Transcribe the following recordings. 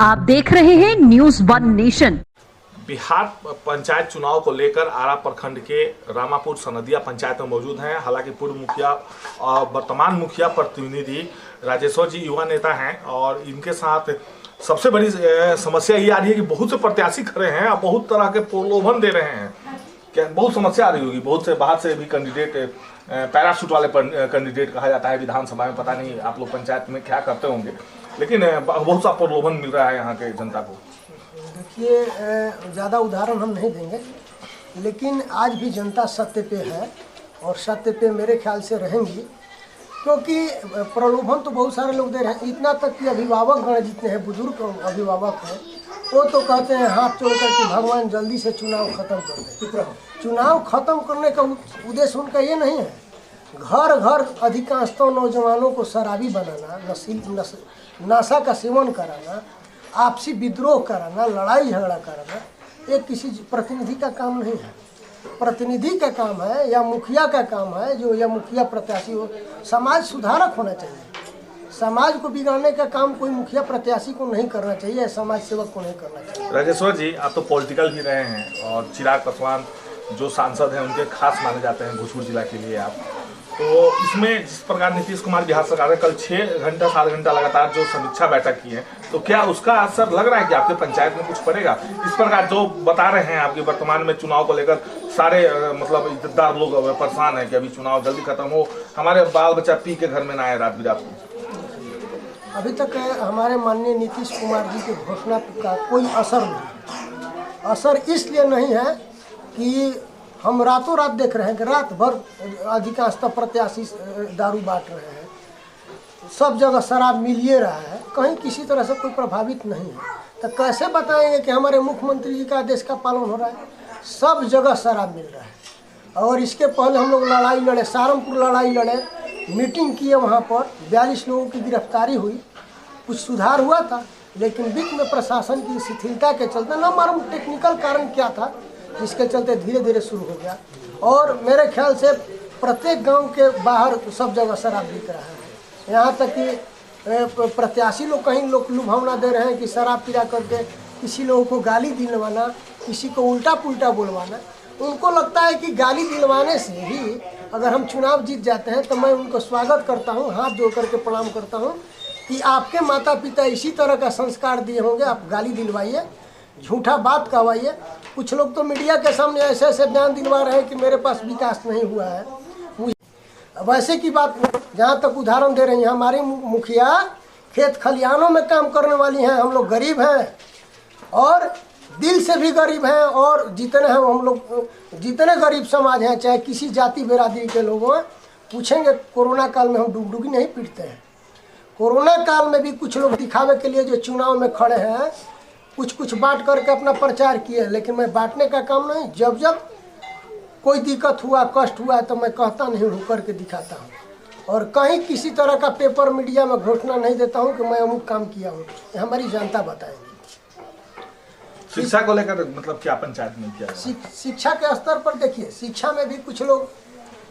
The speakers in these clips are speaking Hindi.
आप देख रहे हैं news one nation. Bihar panchayat चुनाव को लेकर आरा प्रखंड के रामापुर सनदिया पंचायत में मौजूद हैं। हालांकि पूर्व मुखिया और वर्तमान मुखिया प्रतिनिधि राजेश्वर जी युवा नेता हैं और इनके साथ सबसे बड़ी समस्या ये आ रही है कि बहुत से प्रत्याशी खड़े हैं और बहुत तरह के प्रलोभन दे रहे हैं। क्या बहुत समस्या आ रही होगी, बहुत से बाहर से भी कैंडिडेट, पैराशूट वाले कैंडिडेट कहा जाता है विधानसभा में। पता नहीं आप लोग पंचायत में क्या करते होंगे, लेकिन बहुत सा प्रलोभन मिल रहा है यहाँ के जनता को। देखिए, ज़्यादा उदाहरण हम नहीं देंगे, लेकिन आज भी जनता सत्य पे है और सत्य पे मेरे ख्याल से रहेंगी, क्योंकि प्रलोभन तो बहुत सारे लोग दे रहे हैं। इतना तक कि अभिभावक गण जितने हैं, बुजुर्ग अभिभावक हैं, वो तो कहते हैं हाथ जोड़ कर कि भगवान जल्दी से चुनाव ख़त्म कर दे। चुनाव ख़त्म करने का उद्देश्य उनका ये नहीं है। घर घर अधिकांशतः नौजवानों को शराबी बनाना, नशा का सेवन कराना, आपसी विद्रोह कराना, लड़ाई झगड़ा कराना, ये किसी प्रतिनिधि का काम नहीं है। प्रतिनिधि का काम है या मुखिया का काम है, जो या मुखिया प्रत्याशी हो, समाज सुधारक होना चाहिए। समाज को बिगाड़ने का काम कोई मुखिया प्रत्याशी को नहीं करना चाहिए, समाज सेवक को नहीं करना चाहिए। राजेश्वर जी, आप तो पॉलिटिकल भी रहे हैं और चिराग पासवान जो सांसद हैं उनके खास माने जाते हैं भोजपुर जिला के लिए आप। तो इसमें जिस प्रकार नीतीश कुमार बिहार सरकार ने कल 6 घंटा 7 घंटा लगातार जो समीक्षा बैठक की है, तो क्या उसका असर लग रहा है कि आपके पंचायत में कुछ पड़ेगा? इस प्रकार जो बता रहे हैं आपके वर्तमान में चुनाव को लेकर सारे मतलब इज्जतदार लोग परेशान है कि अभी चुनाव जल्दी खत्म हो, हमारे बाल बच्चा पी के घर में ना आए रात बिरात को। अभी तक हमारे माननीय नीतीश कुमार जी की घोषणा का कोई असर नहीं। असर इसलिए नहीं है कि हम रातों रात देख रहे हैं कि रात भर अधिकांशतः प्रत्याशी दारू बांट रहे हैं, सब जगह शराब मिल ही रहा है, कहीं किसी तरह से कोई प्रभावित नहीं है। तो कैसे बताएंगे कि हमारे मुख्यमंत्री जी का आदेश का पालन हो रहा है? सब जगह शराब मिल रहा है। और इसके पहले हम लोग लड़ाई लड़े, सहारनपुर लड़ाई लड़े, मीटिंग किए, वहाँ पर 42 लोगों की गिरफ्तारी हुई, कुछ सुधार हुआ था। लेकिन बीच में प्रशासन की शिथिलता के चलते, न मालूम टेक्निकल कारण क्या था, जिसके चलते धीरे धीरे शुरू हो गया। और मेरे ख्याल से प्रत्येक गांव के बाहर सब जगह शराब बिक रहा है। यहाँ तक कि प्रत्याशी लोग कहीं लोग लुभावना दे रहे हैं कि शराब पिला करके किसी लोगों को गाली दिलवाना, किसी को उल्टा पुल्टा बोलवाना। उनको लगता है कि गाली दिलवाने से ही अगर हम चुनाव जीत जाते हैं, तो मैं उनको स्वागत करता हूँ, हाथ जोड़ करके प्रणाम करता हूँ कि आपके माता पिता इसी तरह का संस्कार दिए होंगे, आप गाली दिलवाइए, झूठा बात कहवाइए। कुछ लोग तो मीडिया के सामने ऐसे ऐसे बयान दिलवा रहे हैं कि मेरे पास विकास नहीं हुआ है। वैसे की बात, जहाँ तक उदाहरण दे रही हैं, हमारी मुखिया खेत खलिहानों में काम करने वाली हैं। हम लोग गरीब हैं और दिल से भी गरीब हैं, और जितने हैं हम लोग, जितने गरीब समाज हैं, चाहे किसी जाति बिरादरी के लोग हैं, पूछेंगे कोरोना काल में हम डुगडुगी नहीं पीटते हैं। कोरोना काल में भी कुछ लोग दिखावे के लिए जो चुनाव में खड़े हैं, कुछ बांट करके अपना प्रचार किए, लेकिन मैं बांटने का काम नहीं। जब जब कोई दिक्कत हुआ, कष्ट हुआ, तो मैं कहता नहीं हूँ, करके दिखाता हूँ। और कहीं किसी तरह का पेपर मीडिया में घोषणा नहीं देता हूँ कि मैं अमुक काम किया हूँ। हमारी जनता बताएगी। शिक्षा को लेकर मतलब क्या पंचायत में किया? शिक्षा के स्तर पर देखिए, शिक्षा में भी कुछ लोग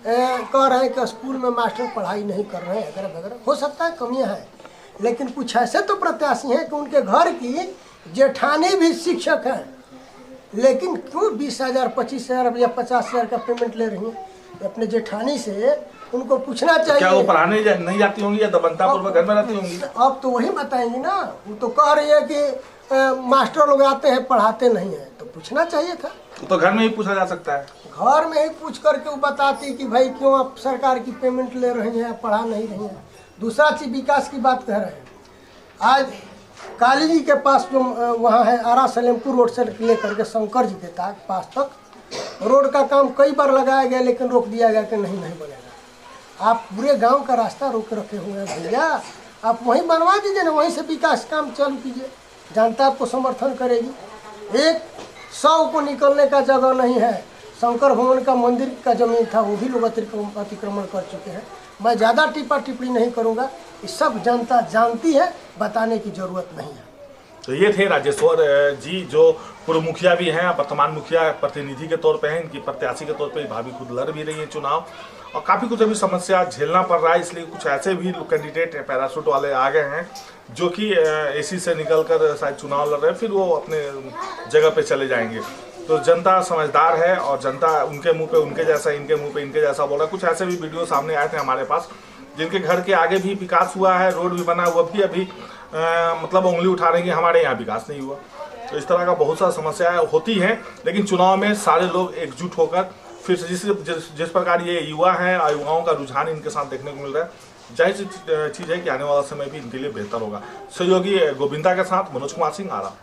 कह रहे हैं कि स्कूल में मास्टर पढ़ाई नहीं कर रहे हैं, वगैरह वगैरह। हो सकता है कमियाँ हैं, लेकिन कुछ ऐसे तो प्रत्याशी हैं कि उनके घर की जेठानी भी शिक्षक है, लेकिन क्यों 20,000, 25,000 या 50,000 का पेमेंट ले रही हैं अपने जेठानी से? उनको पूछना चाहिए। क्या वो पढ़ाने नहीं जाती होंगी या दबंतापूर्वक घर में रहती होंगी? अब तो वही बताएंगी ना। वो तो कह रही है कि मास्टर लोग आते हैं, पढ़ाते नहीं है, तो पूछना चाहिए था। तो घर में ही पूछा जा सकता है। घर में ही पूछ करके वो बताती कि भाई क्यों आप सरकार की पेमेंट ले रहे हैं, पढ़ा नहीं रही हैं। दूसरा चीज, विकास की बात कह रहे हैं। आज काली जी के पास जो वहाँ है, आरा सलेमपुर रोड से लेकर के शंकर जी के पास तक रोड का काम कई बार लगाया गया, लेकिन रोक दिया गया कि नहीं बनेगा। आप पूरे गांव का रास्ता रोक रखे हुए हैं भैया, आप वहीं बनवा दीजिए ना, वहीं से विकास काम चालू कीजिए, जनता आपको समर्थन करेगी। 100 को निकलने का जगह नहीं है। शंकर भवन का मंदिर का जमीन था, वो भी लोग अतिक्रमण कर चुके हैं। मैं ज़्यादा टिप्पणी नहीं करूँगा, ये सब जनता जानती है, बताने की ज़रूरत नहीं है। तो ये थे राजेश्वर जी, जो पूर्व मुखिया भी हैं, वर्तमान मुखिया प्रतिनिधि के तौर पे हैं, इनकी प्रत्याशी के तौर पे भाभी खुद लड़ भी रही है चुनाव, और काफ़ी कुछ अभी समस्या झेलना पड़ रहा है। इसलिए कुछ ऐसे भी कैंडिडेट पैराशूट वाले आ गए हैं जो कि एसी से निकलकर शायद चुनाव लड़ रहे हैं, फिर वो अपने जगह पे चले जाएंगे। तो जनता समझदार है और जनता उनके मुंह पे उनके जैसा, इनके मुंह पे इनके जैसा बोल रहा है। कुछ ऐसे भी वीडियो सामने आए थे हमारे पास जिनके घर के आगे भी विकास हुआ है, रोड भी बना हुआ, भी अभी मतलब उंगली उठा रहे हैं कि हमारे यहाँ विकास नहीं हुआ। तो इस तरह का बहुत सारी समस्याएं होती हैं, लेकिन चुनाव में सारे लोग एकजुट होकर फिर जिस प्रकार ये युवा हैं, युवाओं का रुझान इनके साथ देखने को मिल रहा है, जाहिर सी चीज़ है कि आने वाला समय भी इनके लिए बेहतर होगा। सहयोगी गोविंदा के साथ मनोज कुमार सिंह, आरा।